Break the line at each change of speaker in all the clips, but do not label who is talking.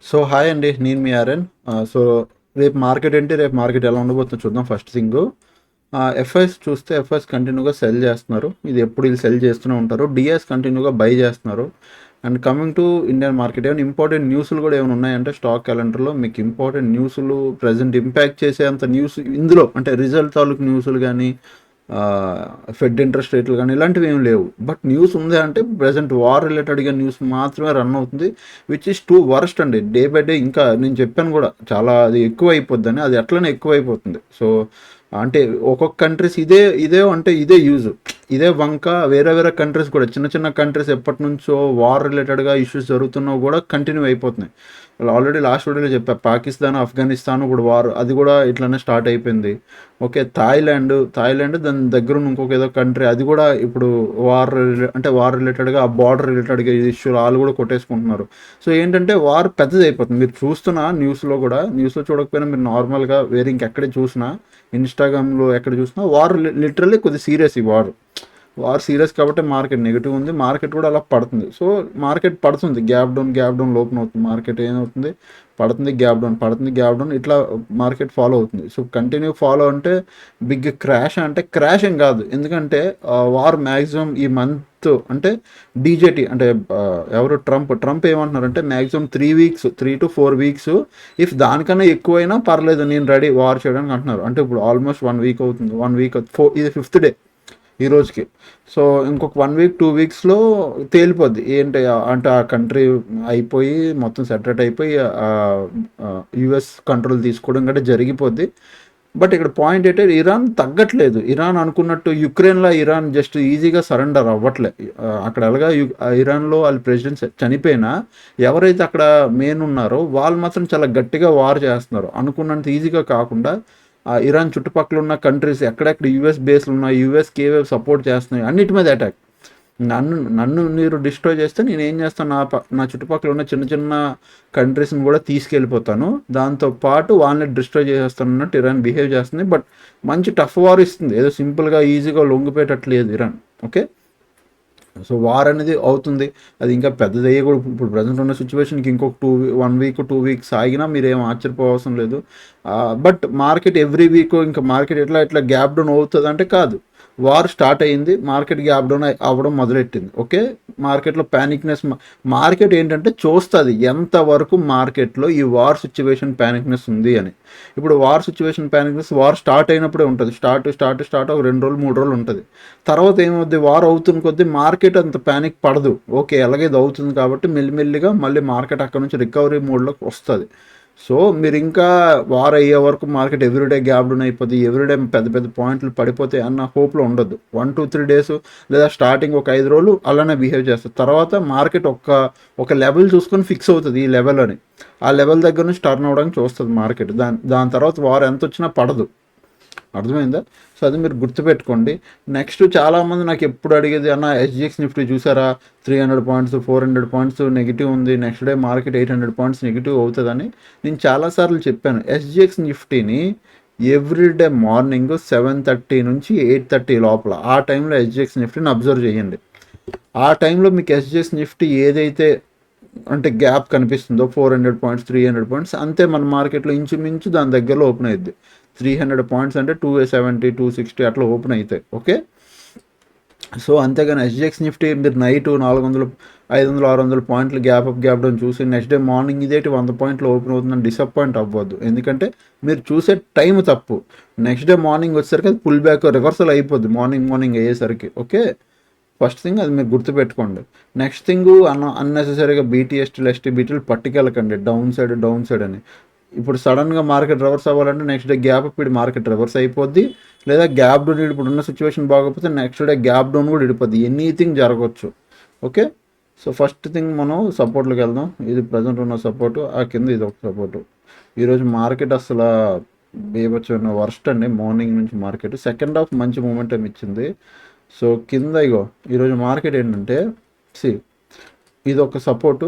So hi అండి, నేను మీ RN. So రేపు మార్కెట్ ఏంటి, రేపు మార్కెట్ ఎలా ఉండబోతుందో చూద్దాం. ఫస్ట్ థింగ్, ఎఫ్ఐఎస్ చూస్తే ఎఫ్ఐఎస్ కంటిన్యూగా సెల్ చేస్తున్నారు. ఇది ఎప్పుడు వీళ్ళు సెల్ చేస్తూనే ఉంటారు. డిఎస్ కంటిన్యూగా బై చేస్తున్నారు. And coming to Indian market, ఏమైనా ఇంపార్టెంట్ న్యూస్లు కూడా ఏమైనా ఉన్నాయంటే స్టాక్ క్యాలెండర్లో మీకు ఇంపార్టెంట్ న్యూస్లు ప్రజెంట్ ఇంపాక్ట్ చేసేంత న్యూస్ ఇందులో అంటే రిజల్ట్ తాలూకు న్యూస్లు కానీ, ఫెడ్ ఇంట్రెస్ట్ రేట్లు కానీ ఇలాంటివి ఏం లేవు. బట్ న్యూస్ ఉంది అంటే ప్రజెంట్ వార్ రిలేటెడ్గా న్యూస్ మాత్రమే రన్ అవుతుంది, విచ్ ఇస్ టూ వర్స్ట్ అండి. డే బై డే ఇంకా నేను చెప్పాను కూడా చాలా అది ఎక్కువ అయిపోద్దని, అది అట్లనే ఎక్కువ అయిపోతుంది. సో అంటే ఒక్కొక్క కంట్రీస్ ఇదే ఇదే అంటే ఇదే యూజ్, ఇదే వంక. వేరే వేరే కంట్రీస్ కూడా చిన్న చిన్న కంట్రీస్ ఎప్పటి నుంచో వార్ రిలేటెడ్గా ఇష్యూస్ జరుగుతున్నా కూడా కంటిన్యూ అయిపోతున్నాయి. వాళ్ళు ఆల్రెడీ లాస్ట్ వీడియోలో చెప్పా, పాకిస్తాన్ ఆఫ్ఘనిస్తాన్ కూడా వార్, అది కూడా ఇట్లానే స్టార్ట్ అయిపోయింది. ఓకే, థాయిలాండ్ దాని దగ్గర ఉన్న ఇంకొక ఏదో కంట్రీ, అది కూడా ఇప్పుడు వార్ రిలేటెడ్గా ఆ బార్డర్ రిలేటెడ్గా ఇష్యూలు వాళ్ళు కూడా కొట్టేసుకుంటున్నారు. సో ఏంటంటే వార్ పెద్దది అయిపోతుంది. మీరు చూస్తున్న న్యూస్లో చూడకపోయినా మీరు నార్మల్గా వేరే ఇంకెక్కడే చూసినా, ఇన్స్టాగ్రామ్లో ఎక్కడ చూసినా వార్ లిటరల్లీ కొద్ది సీరియస్. ఈ వార్ సీరియస్ కాబట్టి మార్కెట్ నెగిటివ్ ఉంది, మార్కెట్ కూడా అలా పడుతుంది. సో మార్కెట్ పడుతుంది, గ్యాప్ డౌన్ లోపల అవుతుంది. మార్కెట్ ఏమవుతుంది, పడుతుంది, గ్యాప్ డౌన్ ఇట్లా మార్కెట్ ఫాలో అవుతుంది. సో కంటిన్యూ ఫాలో అంటే బిగ్ క్రాష్ అంటే క్రాష్ ఏం కాదు. ఎందుకంటే వార్ మ్యాక్సిమం ఈ మంత్ అంటే డీజేటీ అంటే ఎవరు ట్రంప్ ఏమంటున్నారంటే మ్యాక్సిమం 3 to 4 వీక్స్, ఇఫ్ దానికన్నా ఎక్కువైనా పర్లేదు నేను రెడీ వార్ చేయడానికి అంటున్నారు. అంటే ఇప్పుడు ఆల్మోస్ట్ 1 వీక్ అవుతుంది, 1 వీక్ ఇది 5th డే ఈ రోజుకి. సో ఇంకొక 1 వీక్ 2 వీక్స్లో తేలిపోద్ది ఏంటి అంటే ఆ కంట్రీ అయిపోయి మొత్తం సెటరేట్ అయిపోయి యుఎస్ కంట్రోల్ తీసుకోవడం కంటే జరిగిపోద్ది. బట్ ఇక్కడ పాయింట్ ఏంటంటే ఇరాన్ తగ్గట్లేదు. ఇరాన్ అనుకున్నట్టు యుక్రెయిన్లో ఇరాన్ జస్ట్ ఈజీగా సరెండర్ అవ్వట్లే. అక్కడ ఎలాగా ఇరాన్లో వాళ్ళ ప్రెసిడెంట్ చనిపోయినా ఎవరైతే అక్కడ మెయిన్ ఉన్నారో వాళ్ళు మాత్రం చాలా గట్టిగా వార్ చేస్తున్నారు. అనుకున్నంత ఈజీగా కాకుండా ఇరాన్ చుట్టుపక్కల ఉన్న కంట్రీస్ ఎక్కడెక్కడ యూఎస్ బేస్లు ఉన్నాయి, యూఎస్కి ఏవేవి సపోర్ట్ చేస్తున్నాయి అన్నిటి మీద అటాక్. నన్ను మీరు డిస్ట్రాయ్ చేస్తే నేను ఏం చేస్తాను, నా చుట్టుపక్కల ఉన్న చిన్న చిన్న కంట్రీస్ని కూడా తీసుకెళ్ళిపోతాను, దాంతోపాటు వాళ్ళని డిస్ట్రాయ్ చేసేస్తాను అన్నట్టు ఇరాన్ బిహేవ్ చేస్తుంది. బట్ మంచి టఫ్ వార్ ఇస్తుంది, ఏదో సింపుల్గా ఈజీగా లొంగిపోయేటట్లేదు ఇరాన్. ఓకే, సో వార్ అనేది అవుతుంది, అది ఇంకా పెద్దదయ్యే కూడా. ఇప్పుడు ప్రజెంట్ ఉన్న సిచ్యువేషన్కి ఇంకొక 1 వీక్ 2 వీక్స్ ఆగినా మీరేం ఆశ్చర్యపోవసం లేదు. బట్ మార్కెట్ ఎవ్రీ వీక్ ఇంకా మార్కెట్ ఎట్లా గ్యాప్ డౌన్ అవుతుంది అంటే కాదు. వార్ స్టార్ట్ అయ్యింది, మార్కెట్ గ్యాప్ డౌన్ అవ్వడం మొదలెట్టింది. ఓకే, మార్కెట్లో ప్యానిక్నెస్, మార్కెట్ ఏంటంటే చూస్తుంది ఎంతవరకు మార్కెట్లో ఈ వార్ సిచ్యువేషన్ ప్యానిక్నెస్ ఉంది అని. ఇప్పుడు war situation panicness war start అయినప్పుడే ఉంటుంది. స్టార్ట్ ఒక 2 రోజులు 3 రోజులు ఉంటుంది. తర్వాత ఏమవుద్ది, వార్ అవుతున్న కొద్దీ మార్కెట్ అంత ప్యానిక్ పడదు. ఓకే, ఎలాగే ఇది అవుతుంది కాబట్టి మెల్లిమెల్లిగా మళ్ళీ మార్కెట్ అక్కడ నుంచి రికవరీ మోడ్లోకి వస్తుంది. సో మీరు ఇంకా వార్ అయ్యే వరకు మార్కెట్ ఎవ్రీడే గ్యాప్ డౌన్ అయిపోద్ది, ఎవ్రీడే పెద్ద పెద్ద పాయింట్లు పడిపోతాయి అన్న హోప్లో ఉండొద్దు. 1 2 3 డేస్ లేదా స్టార్టింగ్ ఒక 5 రోజులు అలానే బిహేవ్ చేస్తుంది. తర్వాత మార్కెట్ ఒక లెవెల్ చూసుకొని ఫిక్స్ అవుతుంది, ఈ లెవెల్ అని. ఆ లెవెల్ దగ్గర నుంచి టర్న్ అవ్వడానికి చూస్తుంది మార్కెట్. దాని తర్వాత వార్ ఎంత వచ్చినా పడదు. అర్థమైందా? సో అది మీరు గుర్తుపెట్టుకోండి. నెక్స్ట్ చాలామంది నాకు ఎప్పుడు అడిగేది, అన్న ఎస్జిఎక్స్ నిఫ్టీ చూసారా, 300 పాయింట్స్ 400 పాయింట్స్ నెగిటివ్ ఉంది, next day market 800 points negative అవుతుందని. నేను చాలాసార్లు చెప్పాను, ఎస్జిఎక్స్ నిఫ్టీని ఎవ్రీడే మార్నింగ్ 7:30 నుంచి 8:30 లోపల ఆ టైంలో ఎస్జిఎక్స్ నిఫ్టీని అబ్జర్వ్ చేయండి. ఆ టైంలో మీకు ఎస్జిఎక్స్ నిఫ్టీ ఏదైతే అంటే గ్యాప్ కనిపిస్తుందో 400 పాయింట్స్ 300 పాయింట్స్ అంతే, మన మార్కెట్లో ఇంచుమించు దాని దగ్గరలో ఓపెన్ అవుద్ది. 300 పాయింట్స్ అంటే 270 260 అట్లా ఓపెన్ అవుతాయి. ఓకే, సో అంతేగాని ఎస్జిఎక్స్ నిఫ్టీ మీరు నైట్ 400 500 600 పాయింట్లు గ్యాప్ డౌన్ చూసి నెక్స్ట్ డే మార్నింగ్ ఇదేంటి 100 పాయింట్లు ఓపెన్ అవుతుందని డిసప్పాయింట్ అవ్వద్దు. ఎందుకంటే మీరు చూసే టైం తప్పు. నెక్స్ట్ డే మార్నింగ్ వచ్చేసరికి అది పుల్ బ్యాక్ రివర్సల్ అయిపోద్ది మార్నింగ్ అయ్యేసరికి. ఓకే, ఫస్ట్ థింగ్ అది మీరు గుర్తుపెట్టుకోండి. నెక్స్ట్ థింగ్ అన్నెసెసరీగా బీటీలు పట్టుకెళ్ళకండి డౌన్ సైడ్ అని. ఇప్పుడు సడన్గా మార్కెట్ రివర్స్ అవ్వాలంటే నెక్స్ట్ డే గ్యాప్ ఇప్పుడు మార్కెట్ రివర్స్ అయిపోద్ది, లేదా గ్యాప్ డౌన్ ఇప్పుడు ఉన్న సిచ్యువేషన్ బాగోకపోతే నెక్స్ట్ డే గ్యాప్ డౌన్ కూడా ఇడిపోద్ది. ఎనీథింగ్ జరగవచ్చు. ఓకే, సో ఫస్ట్ థింగ్ మనం సపోర్ట్లోకి వెళ్దాం. ఇది ప్రజెంట్ ఉన్న సపోర్టు, ఆ కింద ఇది ఒక సపోర్టు. ఈరోజు మార్కెట్ అసలు బీభత్సమైన వర్స్ట్ అండి. మార్నింగ్ నుంచి మార్కెట్ సెకండ్ హాఫ్ మంచి మూమెంటం ఇచ్చింది. సో కింద ఇగో ఈరోజు మార్కెట్ ఏంటంటే ఇది ఒక సపోర్టు,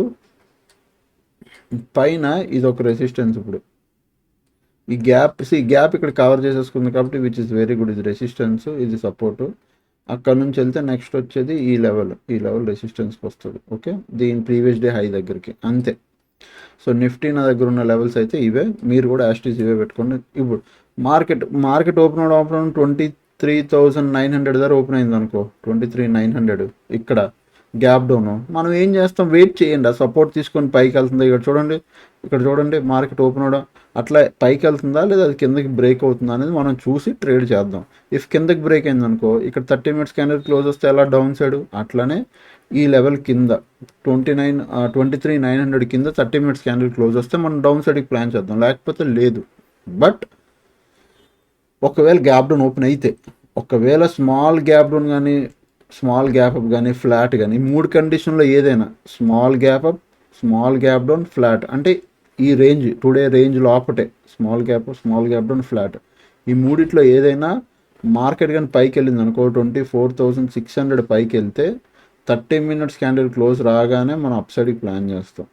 పైన ఇది ఒక రెసిస్టెన్స్. ఇప్పుడు ఈ గ్యాప్ ఇక్కడ కవర్ చేసేసుకుంది కాబట్టి విచ్ ఇస్ వెరీ గుడ్. ఇది రెసిస్టెన్స్, ఇది సపోర్టు. అక్కడ నుంచి వెళ్తే నెక్స్ట్ వచ్చేది ఈ లెవెల్ రెసిస్టెన్స్కి వస్తుంది. ఓకే, దీని ప్రీవియస్ డే హై దగ్గరికి అంతే. సో నిఫ్టీ నా దగ్గర ఉన్న లెవెల్స్ అయితే ఇవే, మీరు కూడా యాస్టీస్ ఇవే పెట్టుకోండి. ఇప్పుడు మార్కెట్ ఓపెన్ 23,900 ధర ఓపెన్ అయింది అనుకో, 23,900 ఇక్కడ గ్యాప్ డౌన్, మనం ఏం చేస్తాం, వెయిట్ చేయండి, ఆ సపోర్ట్ తీసుకొని పైకి వెళ్తుంది. ఇక్కడ చూడండి మార్కెట్ ఓపెన్ అవడం అట్లా పైకి వెళ్తుందా లేదా అది కిందకి బ్రేక్ అవుతుందా అనేది మనం చూసి ట్రేడ్ చేద్దాం. ఇఫ్ కిందకి బ్రేక్ అయింది అనుకో, ఇక్కడ 30 మినిట్స్ క్యాండిల్ క్లోజ్ వస్తే ఎలా డౌన్ సైడ్, అట్లానే ఈ లెవెల్ కింద 23,900 కింద 30 మినిట్స్ క్యాండిల్ క్లోజ్ వస్తే మనం డౌన్ సైడ్కి ప్లాన్ చేద్దాం, లేకపోతే లేదు. బట్ ఒకవేళ గ్యాప్ డౌన్ ఓపెన్ అయితే, ఒకవేళ స్మాల్ గ్యాప్ డౌన్ కానీ, స్మాల్ గ్యాప్ అప్ కానీ, ఫ్లాట్ కానీ, 3 కండిషన్లో ఏదైనా small gap up, small gap down, flat అంటే ఈ రేంజ్ టుడే రేంజ్ లోపటే small gap up, small gap down, flat, ఈ మూడిట్లో ఏదైనా మార్కెట్ కానీ పైకి వెళ్ళింది అనుకో, 24,600 పైకి వెళ్తే 30 మినిట్స్ క్యాండిల్ క్లోజ్ రాగానే మనం అప్ సైడ్కి ప్లాన్ చేస్తాం.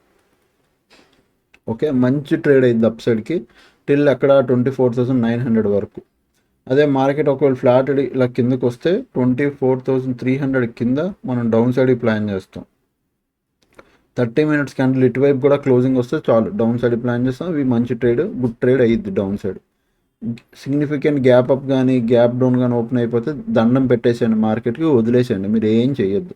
ఓకే, మంచి ట్రేడ్ అయింది అప్ సైడ్కి టిల్ అక్కడ 24,900 వరకు. అదే మార్కెట్ ఒకవేళ ఫ్లాట్ ఇలా కిందకు వస్తే 24,300 కింద మనం డౌన్ సైడ్కి ప్లాన్ చేస్తాం. 30 మినిట్స్ క్యాండిల్ ఇటువైపు కూడా క్లోజింగ్ వస్తే చాలు, డౌన్ సైడ్ ప్లాన్ చేస్తాం. ఇవి మంచి ట్రేడ్, గుడ్ ట్రేడ్ అయ్యిద్ది down side. Significant gap up కానీ గ్యాప్ డౌన్ కానీ ఓపెన్ అయిపోతే దండం పెట్టేసేయండి, మార్కెట్కి వదిలేసేయండి, మీరు ఏం చేయొద్దు.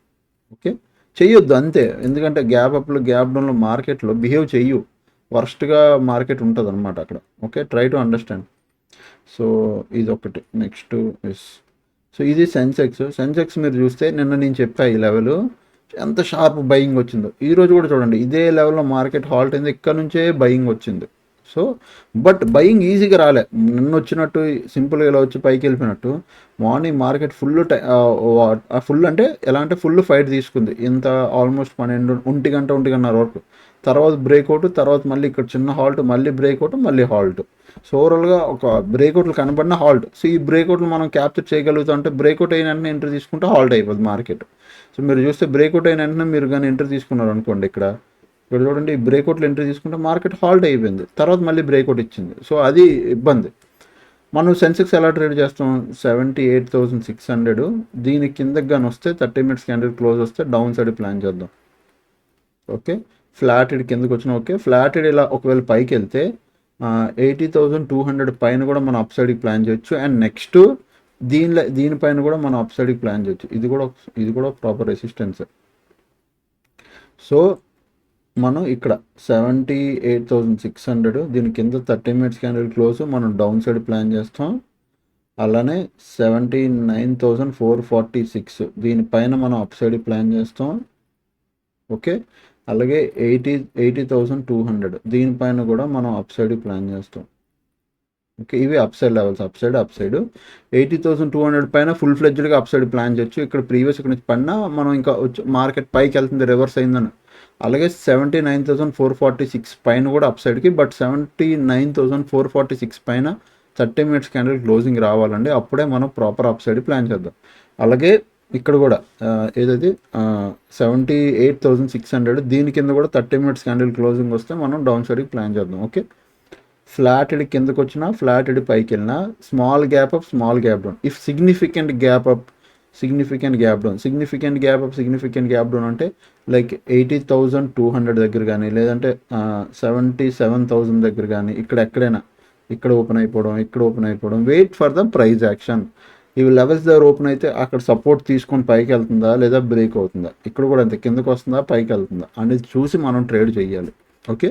ఓకే, చెయ్యొద్దు అంతే. ఎందుకంటే గ్యాప్ అప్లో గ్యాప్ డౌన్లో మార్కెట్లో బిహేవ్ చెయ్యు, వర్స్ట్గా మార్కెట్ ఉంటుంది అనమాట అక్కడ. Okay, try to understand. So ఇది ఒకటి. నెక్స్ట్ సో ఇది సెన్సెక్స్ మీరు చూస్తే నిన్న నేను చెప్పా ఈ లెవెల్ ఎంత షార్ప్ బయింగ్ వచ్చిందో, ఈరోజు కూడా చూడండి ఇదే లెవెల్లో మార్కెట్ హాల్ట్ అయింది, ఇక్కడ నుంచే బయింగ్ వచ్చింది. సో బట్ బయింగ్ ఈజీగా రాలే, నిన్న వచ్చినట్టు సింపుల్గా ఇలా వచ్చి పైకి వెళ్ళిపోయినట్టు. మార్నింగ్ మార్కెట్ ఫుల్ అంటే ఎలా అంటే ఫుల్ ఫైట్ తీసుకుంది, ఇంత ఆల్మోస్ట్ 12 1 గంట వరకు. తర్వాత బ్రేక్అవుట్, తర్వాత మళ్ళీ ఇక్కడ చిన్న హాల్ట్, మళ్ళీ బ్రేక్అవుట్, మళ్ళీ హాల్ట్. సో ఓవరాల్గా ఒక బ్రేక్అవుట్లు కనబడిన హాల్ట్. సో ఈ బ్రేక్అవుట్లు మనం క్యాప్చర్ చేయగలుగుతాం అంటే, బ్రేక్అవుట్ అయిన వెంటనే ఎంట్రీ తీసుకుంటే హాల్ట్ అయిపోతుంది మార్కెట్. సో మీరు చూస్తే బ్రేక్అవుట్ అయిన వెంటనే మీరు కానీ ఎంట్రీ తీసుకున్నారు అనుకోండి, ఇక్కడ చూడండి బ్రేక్అవుట్లో ఎంట్రీ తీసుకుంటే మార్కెట్ హాల్ట్ అయిపోయింది, తర్వాత మళ్ళీ బ్రేక్అవుట్ ఇచ్చింది. సో అది ఇబ్బంది. మనం సెన్సెక్స్ ఎలా ట్రేడ్ చేస్తాం, 78,600 దీని కిందకి కానీ వస్తే 30 మినిట్స్ క్యాండిల్ క్లోజ్ వస్తే డౌన్ సైడ్ ప్లాన్ చేద్దాం. ఓకే, ఫ్లాటెడ్ కిందకి వచ్చిన ఓకే, ఫ్లాటెడ్ ఇలా ఒకవేళ పైకి వెళ్తే 80,200 పైన కూడా మనం అప్ సైడ్కి ప్లాన్ చేయొచ్చు. అండ్ నెక్స్ట్ దీనిపైన కూడా మనం అప్ సైడ్కి ప్లాన్ చేయొచ్చు. ఇది కూడా ప్రాపర్ రెసిస్టెన్స్. సో మనం ఇక్కడ 78,600 దీని కింద 30 మినిట్స్ క్యాండిల్ క్లోజ్ మనం డౌన్ సైడ్ ప్లాన్ చేస్తాం. అలానే 79,446 దీనిపైన మనం అప్ సైడ్ ప్లాన్ చేస్తాం. ఓకే, అలాగే 80,200 దీనిపైన కూడా మనం అప్ సైడ్ ప్లాన్ చేస్తాం. ఓకే, ఇవి up side levels, up side 80,200 పైన ఫుల్ ఫ్లెడ్జ్డ్గా అప్ సైడ్ ప్లాన్ చేయొచ్చు. ఇక్కడ ప్రీవియస్ ఇక్కడ నుంచి పడినా మనం ఇంకా మార్కెట్ పైకి వెళ్తుంది, రివర్స్ అయిందని. అలాగే 79,446 పైన కూడా అప్ సైడ్కి, బట్ 79,446 పైన 30 మినిట్స్ క్యాండిల్ క్లోజింగ్ రావాలండి, అప్పుడే మనం ప్రాపర్ అప్ సైడ్ ప్లాన్ చేద్దాం. అలాగే ఇక్కడ కూడా ఏదైతే 78,600 దీని కింద కూడా 30 మినిట్స్ క్యాండిల్ క్లోజింగ్ వస్తే మనం డౌన్ సైడ్కి ప్లాన్ చేద్దాం. ఓకే, ఫ్లాటెడ్ కిందకు వచ్చినా, ఫ్లాటెడ్ పైకి వెళ్ళినా, small gap up, small gap down. If significant gap up, significant gap down అంటే లైక్ 80,200 దగ్గర కానీ, లేదంటే 77,000 దగ్గర కానీ, ఇక్కడ ఓపెన్ అయిపోవడం, wait for the price action. ఇవి లెవెల్స్ దగ్గర ఓపెన్ అయితే అక్కడ సపోర్ట్ తీసుకొని పైకి వెళ్తుందా లేదా బ్రేక్ అవుతుందా, ఇక్కడ కూడా అంతే కిందకు వస్తుందా పైకి వెళ్తుందా అనేది చూసి మనం ట్రేడ్ చేయాలి. ఓకే,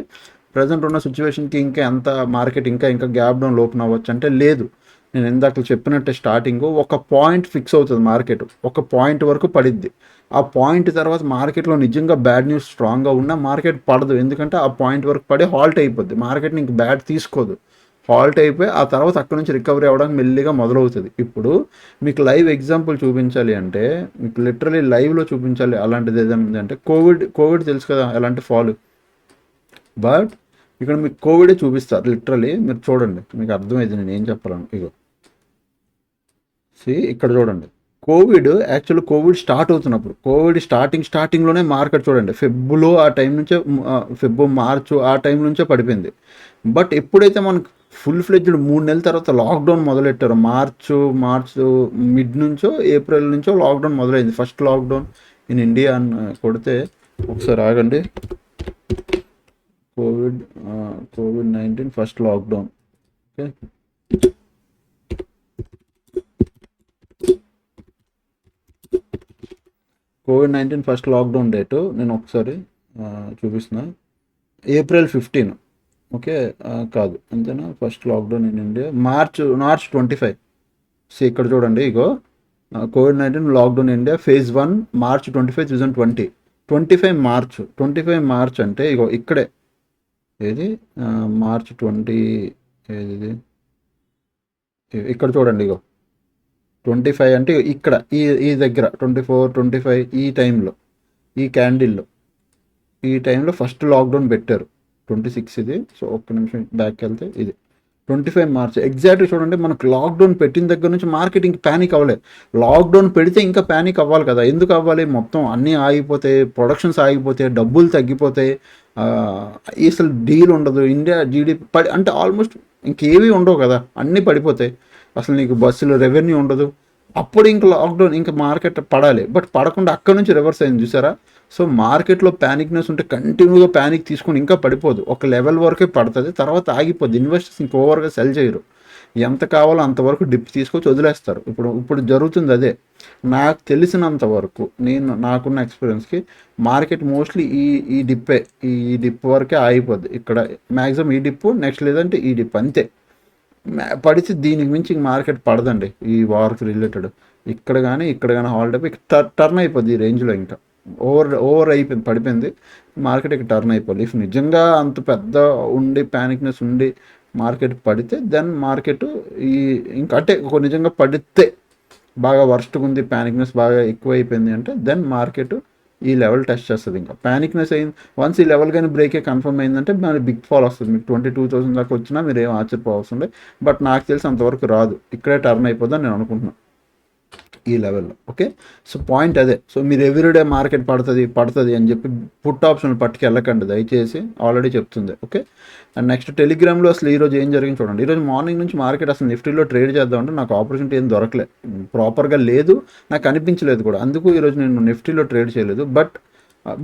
ప్రజెంట్ ఉన్న సిచ్యువేషన్కి ఇంకా ఎంత మార్కెట్ ఇంకా గ్యాప్ డౌన్ ఓపెన్ అవ్వచ్చు అంటే లేదు. నేను ఇందాక చెప్పినట్టే స్టార్టింగ్ ఒక పాయింట్ ఫిక్స్ అవుతుంది మార్కెట్, ఒక పాయింట్ వరకు పడిద్ది. ఆ పాయింట్ తర్వాత మార్కెట్లో నిజంగా బ్యాడ్ న్యూస్ స్ట్రాంగ్గా ఉన్నా మార్కెట్ పడదు, ఎందుకంటే ఆ పాయింట్ వరకు పడి హాల్ట్ అయిపోద్ది, మార్కెట్ని ఇంక బ్యాడ్ తీసుకోదు, హాల్ట్ అయిపోయి ఆ తర్వాత అక్కడ నుంచి రికవరీ అవ్వడానికి మెల్లిగా మొదలవుతుంది. ఇప్పుడు మీకు లైవ్ ఎగ్జాంపుల్ చూపించాలి అంటే, మీకు లిటరలీ లైవ్లో చూపించాలి అలాంటిది ఏదైనా ఉంది అంటే, కోవిడ్ తెలుసు కదా ఎలాంటి ఫాల్. బట్ ఇక్కడ మీకు కోవిడే చూపిస్తారు లిటరలీ, మీరు చూడండి మీకు అర్థమైంది నేను ఏం చెప్పాలను. ఇక్కడ చూడండి, కోవిడ్ స్టార్ట్ అవుతున్నప్పుడు, స్టార్టింగ్లోనే మార్కెట్ చూడండి ఫెబ్లో ఆ టైం నుంచే, మార్చు ఆ టైం నుంచే పడిపోయింది. బట్ ఎప్పుడైతే మనకు ఫుల్ ఫ్లెడ్జ్డ్ 3 నెలల తర్వాత లాక్డౌన్ మొదలెట్టారు, మార్చు మిడ్ నుంచో ఏప్రిల్ నుంచో లాక్డౌన్ మొదలైంది, ఫస్ట్ లాక్డౌన్ ఇన్ ఇండియా అని కొడితే ఒకసారి ఆగండి. కోవిడ్-19 ఫస్ట్ లాక్డౌన్. ఓకే, కోవిడ్-19 ఫస్ట్ లాక్డౌన్ డేటు నేను ఒకసారి చూపిస్తున్నా. ఏప్రిల్ 15. ఓకే, కాదు అంతేనా? First lockdown in India March 25. So ఇక్కడ చూడండి, ఇగో కోవిడ్-19 lockdown India phase 1 March 25, 2020. 25 March అంటే ఇగో ఇక్కడే, ఏది మార్చ్ 20, ఏది ఇక్కడ చూడండి, ఇగో 25 అంటే ఇక్కడ ఈ దగ్గర 24, 25 ఈ టైంలో, ఈ క్యాండిల్లో, ఈ టైంలో ఫస్ట్ లాక్డౌన్ పెట్టారు. 26 ఇది. సో ఒక్క నిమిషం బ్యాక్ వెళ్తే ఇది 25 మార్చ్ ఎగ్జాక్ట్గా చూడండి. మనకు లాక్డౌన్ పెట్టిన దగ్గర నుంచి మార్కెటింగ్ ప్యానిక్ అవ్వలేదు. లాక్డౌన్ పెడితే ఇంకా ప్యానిక్ అవ్వాలి కదా. ఎందుకు అవ్వాలి? మొత్తం అన్నీ ఆగిపోతాయి, ప్రొడక్షన్స్ ఆగిపోతాయి, డబ్బులు తగ్గిపోతాయి, అసలు డీల్ ఉండదు, ఇండియా జీడిపి అంటే ఆల్మోస్ట్ ఇంకేవి ఉండవు కదా, అన్నీ పడిపోతాయి, అసలు నీకు బస్సులో రెవెన్యూ ఉండదు. అప్పుడు ఇంక లాక్డౌన్, ఇంకా మార్కెట్ పడాలి. బట్ పడకుండా అక్కడ నుంచి రివర్స్ అయింది చూసారా. సో మార్కెట్లో ప్యానిక్నెస్ ఉంటే కంటిన్యూగా ప్యానిక్ తీసుకుని ఇంకా పడిపోదు, ఒక లెవెల్ వరకే పడుతుంది, తర్వాత ఆగిపోద్ది. ఇన్వెస్టర్స్ ఇంక ఓవర్గా సెల్ చేయరు, ఎంత కావాలో అంతవరకు డిప్ తీసుకొచ్చి వదిలేస్తారు. ఇప్పుడు జరుగుతుంది అదే. నాకు తెలిసినంత వరకు, నాకున్న ఎక్స్పీరియన్స్కి మార్కెట్ మోస్ట్లీ ఈ డిప్ వరకే ఆగిపోద్ది. ఇక్కడ మ్యాక్సిమం ఈ డిప్, నెక్స్ట్ లేదంటే ఈ డిప్, అంతే. పడితే దీనికి మించి మార్కెట్ పడదండి ఈ వార్కి రిలేటెడ్. ఇక్కడ కానీ హాలిడే టర్న్ అయిపోద్ది ఈ రేంజ్లో. ఇంకా ఓవర్ అయిపోయింది, పడిపోయింది మార్కెట్, ఇక్కడ టర్న్ అయిపోద్ది. ఇఫ్ నిజంగా అంత పెద్ద ఉండి ప్యానిక్నెస్ ఉండి మార్కెట్ పడితే దెన్ మార్కెట్ ఇంకా అంటే నిజంగా పడితే బాగా వర్స్ట్గా ఉంది, ప్యానిక్నెస్ బాగా ఎక్కువ అయిపోయింది అంటే దెన్ మార్కెట్ ఈ లెవెల్ టెస్ట్ చేస్తుంది. ఇంకా ప్యానిక్నెస్ అయింది వన్స్ ఈ లెవెల్ కానీ బ్రేకే కన్ఫర్మ్ అయిందంటే మరి బిగ్ ఫాల్ వస్తుంది. మీకు 22,000 దాకా వచ్చినా మీరు ఏం ఆశ్చర్యపోవాల్సిందే. బట్ నాకు తెలిసి అంతవరకు రాదు, ఇక్కడే టర్న్ అయిపోద్దని నేను అనుకుంటున్నాను ఈ లెవెల్లో. ఓకే, సో పాయింట్ అదే. సో మీరు ఎవ్రీడే మార్కెట్ పడుతుంది అని చెప్పి పుట్ ఆప్షన్ పట్టుకు వెళ్ళకండి దయచేసి, ఆల్రెడీ చెప్తుంది. ఓకే, అండ్ నెక్స్ట్ టెలిగ్రామ్లో అసలు ఈరోజు ఏం జరిగింది చూడండి. ఈరోజు మార్నింగ్ నుంచి మార్కెట్ అసలు నిఫ్టీలో ట్రేడ్ చేద్దామంటే నాకు ఆపర్చునిటీ ఏం దొరకలేదు, ప్రాపర్గా లేదు, నాకు అనిపించలేదు కూడా. అందుకు ఈరోజు నేను నిఫ్టీలో ట్రేడ్ చేయలేదు. బట్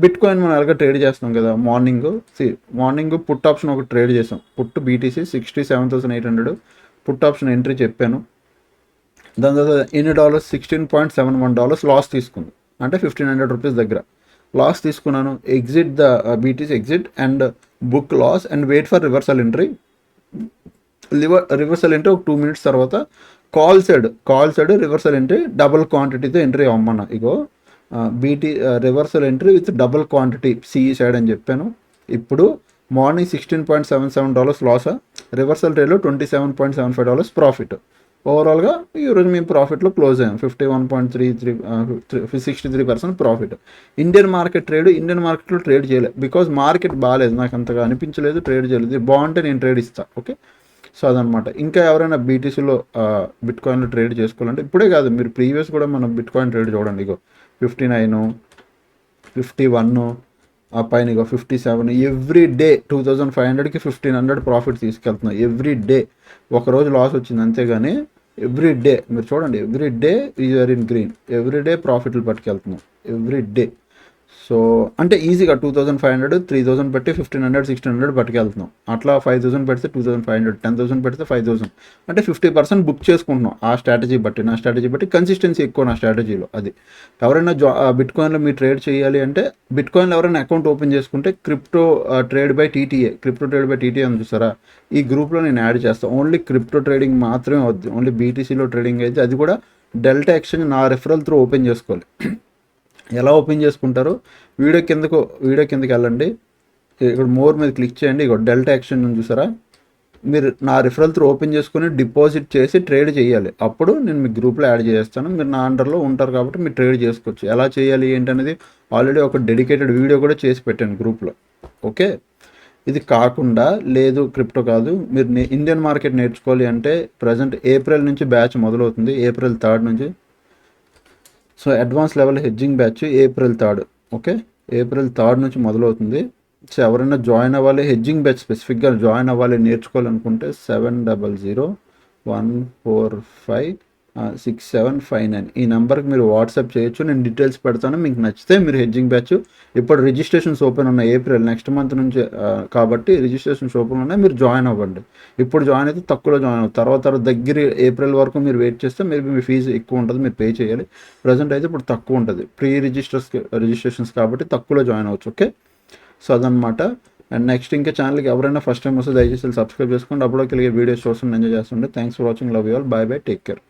బిట్ కాయిన్ మనం ఎలాగ ట్రేడ్ చేస్తాం కదా, మార్నింగ్ పుట్ ఆప్షన్ ఒకటి ట్రేడ్ చేసాం. Put BTC 67,800 put option entry చెప్పాను. దాని తర్వాత ఎన్ని డాలర్స్, $16.71 లాస్ తీసుకుంది, అంటే 1,500 రూపీస్ దగ్గర లాస్ తీసుకున్నాను. Exit the BTC exit and book loss and wait for reversal entry. Reversal entry ఒక 2 minutes తర్వాత call side reversal entry double క్వాంటిటీతో ఎంట్రీ అమ్మన్నా. ఇగో reversal entry with double quantity CE side అని చెప్పాను. ఇప్పుడు మార్నింగ్ $16.77 లాస్, రివర్సల్ ట్రేడ్లో $27.75 profit. ఓవరాల్గా ఈరోజు మేము ప్రాఫిట్లో క్లోజ్ అయ్యాం, 63% ప్రాఫిట్. ఇండియన్ మార్కెట్లో ట్రేడ్ చేయలేదు, బికాజ్ మార్కెట్ బాగాలేదు, నాకు అంతగా అనిపించలేదు, ట్రేడ్ చేయలేదు. బాగుంటే నేను ట్రేడ్ ఇస్తాను. ఓకే, సో అదనమాట. ఇంకా ఎవరైనా BTCలో బిట్ కాయిన్లో ట్రేడ్ చేసుకోవాలంటే ఇప్పుడే కాదు, మీరు ప్రీవియస్ కూడా మనం బిట్ కాయిన్ ట్రేడ్ చూడండి. ఇగో 59, 51, ఆ పైన ఇగో 57. ఎవ్రీ డే 2,500కి 1,500 ప్రాఫిట్ తీసుకెళ్తున్నాం ఎవ్రీ డే. ఒకరోజు లాస్ వచ్చింది అంతేగాని ఎవ్రీ డే మీరు చూడండి, every day you are in green, every day ప్రాఫిట్లు పట్టుకెళ్తున్నాం ఎవ్రీ డే. సో అంటే ఈజీగా 2,500, 3,000 పెట్టి 1,500, 1,600 పట్టుకెళ్తున్నాం. అట్లా 5,000 పెడితే 2,500, 10,000 పెడితే 5,000, అంటే 50% బుక్ చేసుకుంటున్నాం. నా స్ట్రాటజీ బట్టి కన్సిస్టెన్సీ ఎక్కువ నా స్ట్రాటజీలో. అది ఎవరైనా బిట్ కాయిన్లో మీరు ట్రేడ్ చేయాలి అంటే, బిట్ కాయిన్లో ఎవరైనా అకౌంట్ ఓపెన్ చేసుకుంటే క్రిప్టో ట్రేడ్ బై టీటీఏ అని చూసారా, ఈ గ్రూప్లో నేను యాడ్ చేస్తాను. ఓన్లీ క్రిప్టో ట్రేడింగ్ మాత్రమే వద్దు, ఓన్లీ BTCలో ట్రేడింగ్ అయితే అది కూడా డెల్టా ఎక్స్చేంజ్ నా రెఫరల్ త్రూ ఓపెన్ చేసుకోవాలి. ఎలా ఓపెన్ చేసుకుంటారో వీడియో కిందకి వెళ్ళండి, ఇక్కడ మోర్ మీద క్లిక్ చేయండి. ఇక్కడ డెల్టా ఎక్స్చేంజ్ ఉంది చూసారా, మీరు నా రిఫరల్ త్రూ ఓపెన్ చేసుకుని డిపాజిట్ చేసి ట్రేడ్ చేయాలి. అప్పుడు నేను మీ గ్రూప్లో యాడ్ చేస్తాను. మీరు నా అండర్లో ఉంటారు కాబట్టి మీరు ట్రేడ్ చేసుకోవచ్చు. ఎలా చేయాలి ఏంటనేది ఆల్రెడీ ఒక డెడికేటెడ్ వీడియో కూడా చేసి పెట్టాను గ్రూప్లో. ఓకే, ఇది కాకుండా లేదు క్రిప్టో కాదు, మీరు ఇండియన్ మార్కెట్ నేర్చుకోవాలి అంటే ప్రజెంట్ ఏప్రిల్ నుంచి బ్యాచ్ మొదలవుతుంది, April 3rd నుంచి. So advance level hedging batch April 3rd. Okay, April 3rd నుంచి మొదలవుతుంది. సో ఎవరైనా జాయిన్ అవ్వాలి, హెడ్జింగ్ బ్యాచ్ స్పెసిఫిక్గా జాయిన్ అవ్వాలి, నేర్చుకోవాలనుకుంటే 700145 6759 ఈ నెంబర్కి మీరు వాట్సాప్ చేయొచ్చు. నేను డీటెయిల్స్ పెడతాను. మీకు నచ్చితే మీరు హెడ్జింగ్ బ్యాచ్ ఇప్పుడు రిజిస్ట్రేషన్స్ ఓపెన్ ఉన్నాయి ఏప్రిల్ నెక్స్ట్ మంత్ నుంచి కాబట్టి రిజిస్ట్రేషన్స్ ఓపెన్ ఉన్నాయి. మీరు జాయిన్ అవ్వండి. ఇప్పుడు జాయిన్ అయితే తక్కువలో జాయిన్ అవ్వండి. తర్వాత దగ్గర ఏప్రిల్ వరకు మీరు వెయిట్ చేస్తే మేబీ మీ ఫీజు ఎక్కువ ఉంటుంది, మీరు పే చేయాలి. ప్రజెంట్ అయితే ఇప్పుడు తక్కువ ఉంటుంది రిజిస్ట్రేషన్స్ కాబట్టి తక్కువలో జాయిన్ అవ్వచ్చు. ఓకే, సో అదనమాట. అండ్ నెక్స్ట్ ఇంకా ఛానల్కి ఎవరైనా ఫస్ట్ టైం వస్తే దయచేసి సబ్స్క్రైబ్ చేసుకోండి. అప్పుడోకి వీడియోస్ చూస్తుండే ఎంజాయ్ చేస్తుండే. Thanks for watching. Love you all. By by. Take care.